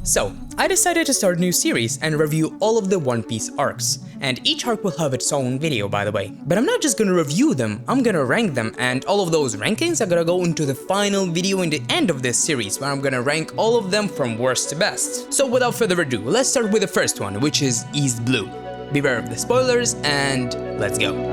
So, I decided to start a new series and review all of the One Piece arcs, and each arc will have its own video, by the way. But I'm not just gonna review them, I'm gonna rank them, and all of those rankings are gonna go into the final video in the end of this series, where I'm gonna rank all of them from worst to best. So without further ado, let's start with the first one, which is East Blue. Beware of the spoilers, and let's go.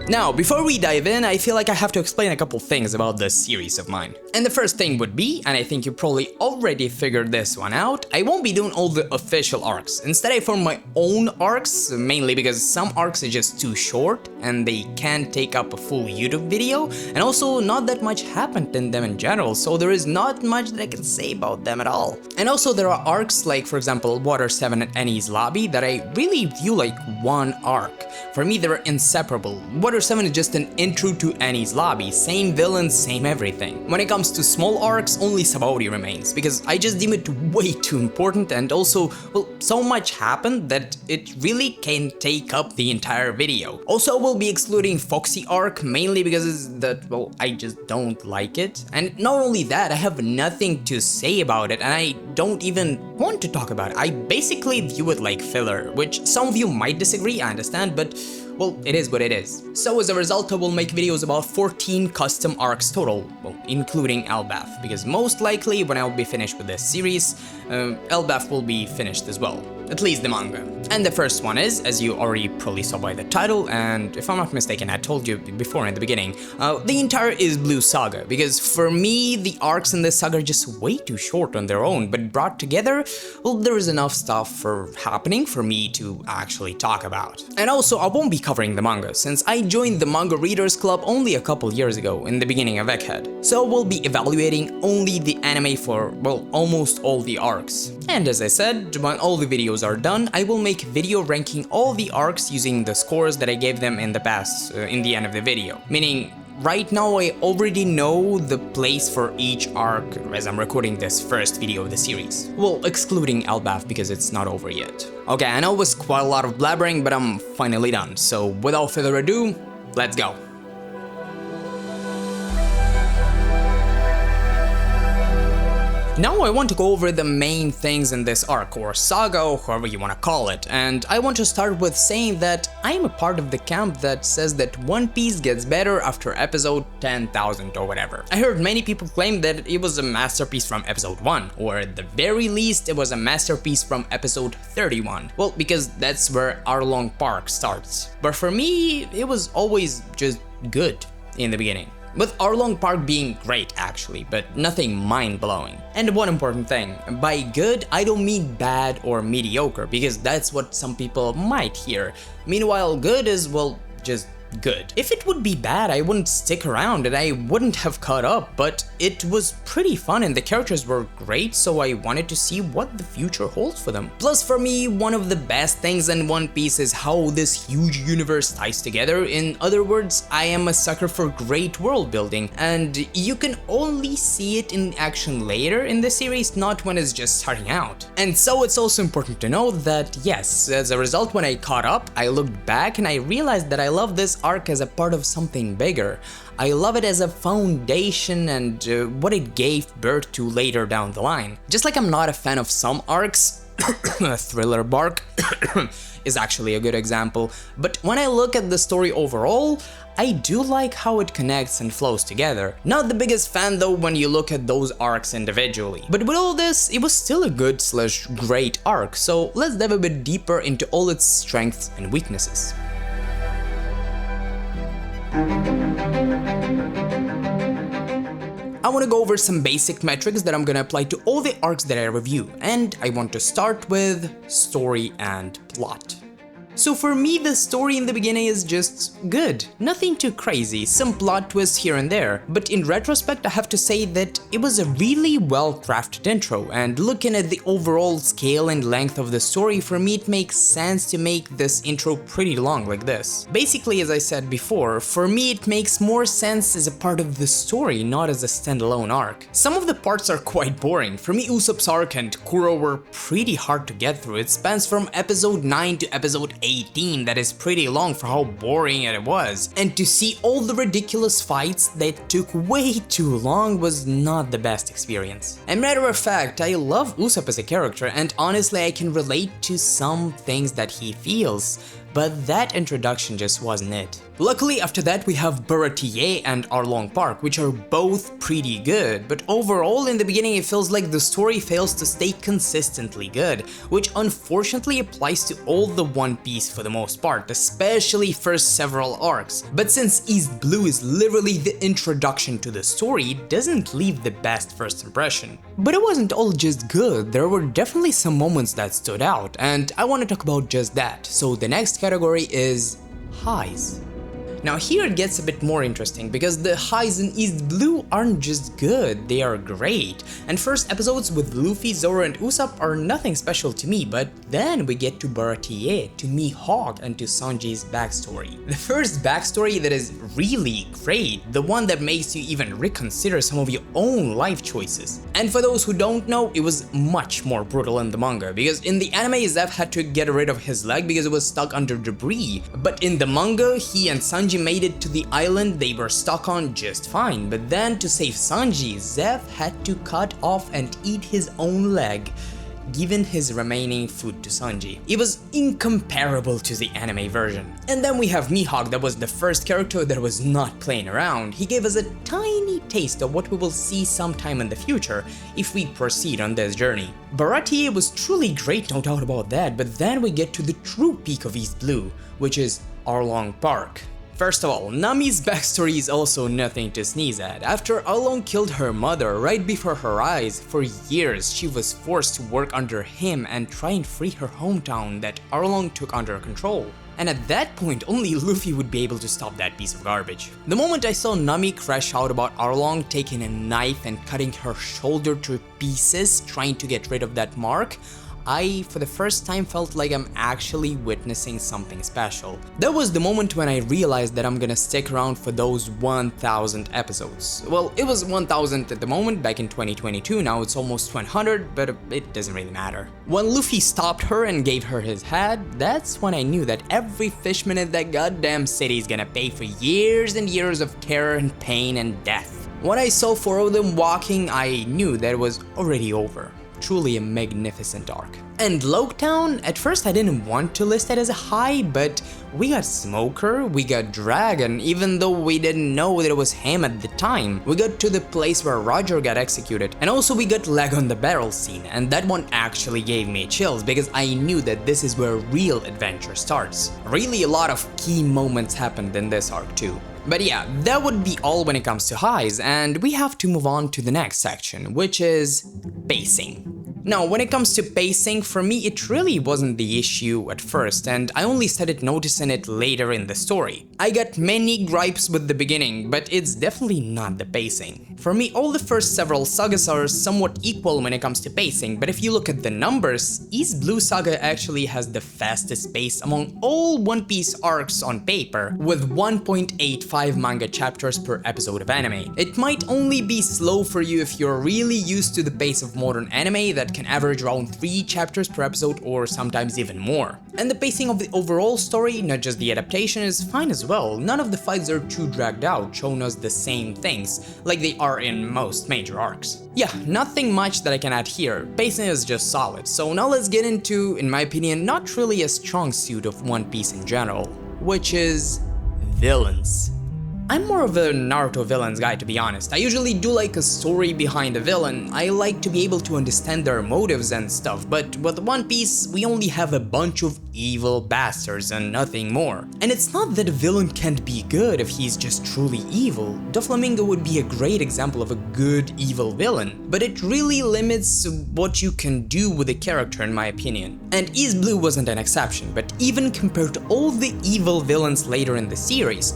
Now, before we dive in, I feel like I have to explain a couple things about this series of mine. And the first thing would be, and I think you probably already figured this one out, I won't be doing all the official arcs. Instead, I form my own arcs, mainly because some arcs are just too short and they can't take up a full YouTube video, and also not that much happened in them in general, so there is not much that I can say about them at all. And also there are arcs like, for example, Water 7 and Annie's Lobby that I really view like one arc. For me, they're inseparable. Water 7 is just an intro to Annie's Lobby, same villains, same everything. When it comes to small arcs, only Sabaody remains, because I just deem it way too important, and also, well, so much happened that it really can take up the entire video. Also, we'll be excluding Foxy arc, mainly because that, well, I just don't like it. And not only that, I have nothing to say about it, and I don't even want to talk about it. I basically view it like filler, which some of you might disagree, I understand, but well, it is what it is. So as a result, I will make videos about 14 custom arcs total, well, including Elbaf, because most likely when I'll be finished with this series, Elbaf will be finished as well, at least the manga. And the first one is, as you already probably saw by the title, and if I'm not mistaken, I told you before in the beginning, the entire East Blue Saga, because for me, the arcs in this saga are just way too short on their own, but brought together, well, there is enough stuff happening for me to actually talk about. And also, I won't be covering the manga, since I joined the Manga Readers Club only a couple years ago, in the beginning of Egghead. So we'll be evaluating only the anime for, well, almost all the arcs. And as I said, when all the videos are done, I will make video ranking all the arcs using the scores that I gave them in the past, in the end of the video. Meaning, right now I already know the place for each arc as I'm recording this first video of the series. Well, excluding Elbaf because it's not over yet. Okay, I know it was quite a lot of blabbering, but I'm finally done. So without further ado, let's go. Now I want to go over the main things in this arc, or saga, or however you want to call it, and I want to start with saying that I am a part of the camp that says that One Piece gets better after episode 10,000 or whatever. I heard many people claim that it was a masterpiece from episode 1, or at the very least it was a masterpiece from episode 31. Well, because that's where Arlong Park starts. But for me, it was always just good in the beginning. With Arlong Park being great actually, but nothing mind-blowing. And one important thing, by good I don't mean bad or mediocre, because that's what some people might hear. Meanwhile, good is, well, just good. If it would be bad, I wouldn't stick around and I wouldn't have caught up, but it was pretty fun and the characters were great, so I wanted to see what the future holds for them. Plus, for me, one of the best things in One Piece is how this huge universe ties together. In other words, I am a sucker for great world building, and you can only see it in action later in the series, not when it's just starting out. And so it's also important to know that, yes, as a result, when I caught up, I looked back and I realized that I love this arc as a part of something bigger. I love it as a foundation and what it gave birth to later down the line. Just like I'm not a fan of some arcs, Thriller Bark is actually a good example, but when I look at the story overall, I do like how it connects and flows together. Not the biggest fan though when you look at those arcs individually. But with all this, it was still a good/great arc, so let's dive a bit deeper into all its strengths and weaknesses. I want to go over some basic metrics that I'm gonna apply to all the arcs that I review, and I want to start with story and plot. So for me, the story in the beginning is just good. Nothing too crazy, some plot twists here and there. But in retrospect, I have to say that it was a really well-crafted intro, and looking at the overall scale and length of the story, for me it makes sense to make this intro pretty long like this. Basically, as I said before, for me it makes more sense as a part of the story, not as a standalone arc. Some of the parts are quite boring. For me, Usopp's arc and Kuro were pretty hard to get through. It spans from episode 9 to episode 18, that is pretty long for how boring it was. And to see all the ridiculous fights that took way too long was not the best experience. And matter of fact, I love Usopp as a character, and honestly I can relate to some things that he feels, but that introduction just wasn't it. Luckily, after that we have Baratier and Arlong Park, which are both pretty good, but overall in the beginning it feels like the story fails to stay consistently good, which unfortunately applies to all the One Piece for the most part, especially first several arcs. But since East Blue is literally the introduction to the story, it doesn't leave the best first impression. But it wasn't all just good, there were definitely some moments that stood out, and I want to talk about just that. So the next category is highs. Now here it gets a bit more interesting, because the highs in East Blue aren't just good, they are great. And first episodes with Luffy, Zoro and Usopp are nothing special to me, but then we get to Baratier, to Mihawk and to Sanji's backstory. The first backstory that is really great, the one that makes you even reconsider some of your own life choices. And for those who don't know, it was much more brutal in the manga, because in the anime Zeph had to get rid of his leg because it was stuck under debris, but in the manga he and Sanji made it to the island they were stuck on just fine. But then to save Sanji, Zeph had to cut off and eat his own leg, giving his remaining food to Sanji. It was incomparable to the anime version. And then we have Mihawk, that was the first character that was not playing around. He gave us a tiny taste of what we will see sometime in the future if we proceed on this journey. Baratier was truly great, no doubt about that, but then we get to the true peak of East Blue, which is Arlong Park. First of all, Nami's backstory is also nothing to sneeze at. After Arlong killed her mother right before her eyes, for years she was forced to work under him and try and free her hometown that Arlong took under control. And at that point, only Luffy would be able to stop that piece of garbage. The moment I saw Nami crash out about Arlong taking a knife and cutting her shoulder to pieces trying to get rid of that mark, I, for the first time, felt like I'm actually witnessing something special. That was the moment when I realized that I'm gonna stick around for those 1000 episodes. Well, it was 1000 at the moment, back in 2022, now it's almost 100, but it doesn't really matter. When Luffy stopped her and gave her his head, that's when I knew that every fishman in that goddamn city is gonna pay for years and years of terror and pain and death. When I saw 4 of them walking, I knew that it was already over. Truly a magnificent arc. And Loketown, at first I didn't want to list it as a high, but we got Smoker, we got Dragon, even though we didn't know that it was him at the time. We got to the place where Roger got executed, and also we got Leg on the Barrel scene, and that one actually gave me chills because I knew that this is where real adventure starts. Really a lot of key moments happened in this arc too. But yeah, that would be all when it comes to highs, and we have to move on to the next section, which is pacing. Now, when it comes to pacing, for me it really wasn't the issue at first, and I only started noticing it later in the story. I got many gripes with the beginning, but it's definitely not the pacing. For me, all the first several sagas are somewhat equal when it comes to pacing, but if you look at the numbers, East Blue Saga actually has the fastest pace among all One Piece arcs on paper, with 1.85 manga chapters per episode of anime. It might only be slow for you if you're really used to the pace of modern anime that can average around 3 chapters per episode or sometimes even more. And the pacing of the overall story, not just the adaptation, is fine as well. None of the fights are too dragged out, showing us the same things, like they are in most major arcs. Yeah, nothing much that I can add here, pacing is just solid. So now let's get into, in my opinion, not really a strong suit of One Piece in general, which is villains. I'm more of a Naruto villains guy, to be honest. I usually do like a story behind a villain. I like to be able to understand their motives and stuff, but with One Piece, we only have a bunch of evil bastards and nothing more. And it's not that a villain can't be good if he's just truly evil. Doflamingo would be a great example of a good evil villain, but it really limits what you can do with a character in my opinion. And East Blue wasn't an exception, but even compared to all the evil villains later in the series,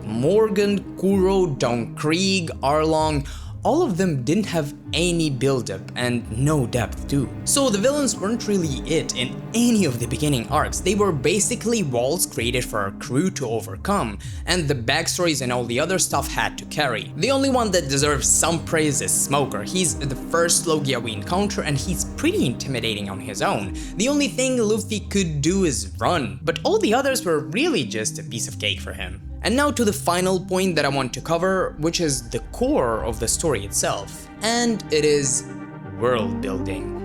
Morgan, Kuro, Don Krieg, Arlong, all of them didn't have any build-up and no depth too. So the villains weren't really it in any of the beginning arcs. They were basically walls created for our crew to overcome, and the backstories and all the other stuff had to carry. The only one that deserves some praise is Smoker. He's the first Logia we encounter and he's pretty intimidating on his own. The only thing Luffy could do is run, but all the others were really just a piece of cake for him. And now to the final point that I want to cover, which is the core of the story itself, and it is world building.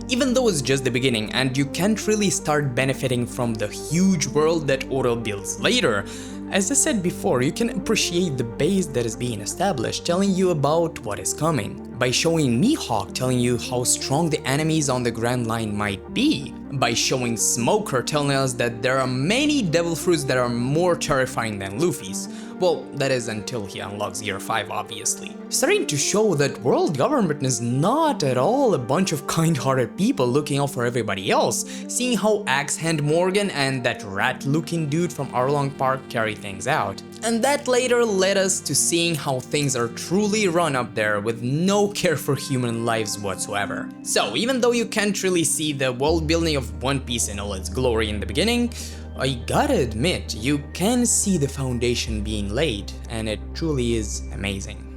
Even though it's just the beginning and you can't really start benefiting from the huge world that Oda builds later, as I said before, you can appreciate the base that is being established, telling you about what is coming. By showing Mihawk telling you how strong the enemies on the Grand Line might be. By showing Smoker telling us that there are many devil fruits that are more terrifying than Luffy's. Well, that is until he unlocks Gear 5 obviously. Starting to show that world government is not at all a bunch of kind-hearted people looking out for everybody else, seeing how Axe-Hand Morgan and that rat-looking dude from Arlong Park carry things out. And that later led us to seeing how things are truly run up there with no care for human lives whatsoever. So even though you can't really see the world building of One Piece in all its glory in the beginning, I gotta admit, you can see the foundation being laid, and it truly is amazing.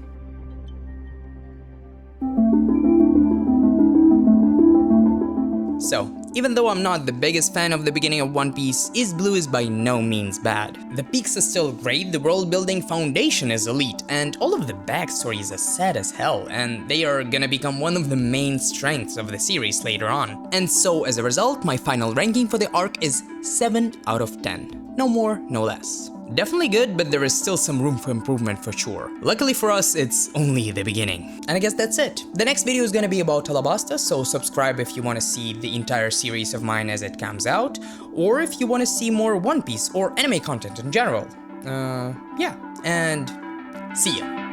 So, even though I'm not the biggest fan of the beginning of One Piece, East Blue is by no means bad. The peaks are still great, the world building foundation is elite, and all of the backstories are sad as hell, and they are gonna become one of the main strengths of the series later on. And so as a result, my final ranking for the arc is 7 out of 10. No more, no less. Definitely good, but there is still some room for improvement for sure. Luckily for us, it's only the beginning. And I guess that's it. The next video is gonna be about Alabasta, so subscribe if you want to see the entire series of mine as it comes out, or if you want to see more One Piece or anime content in general. Yeah, and see ya.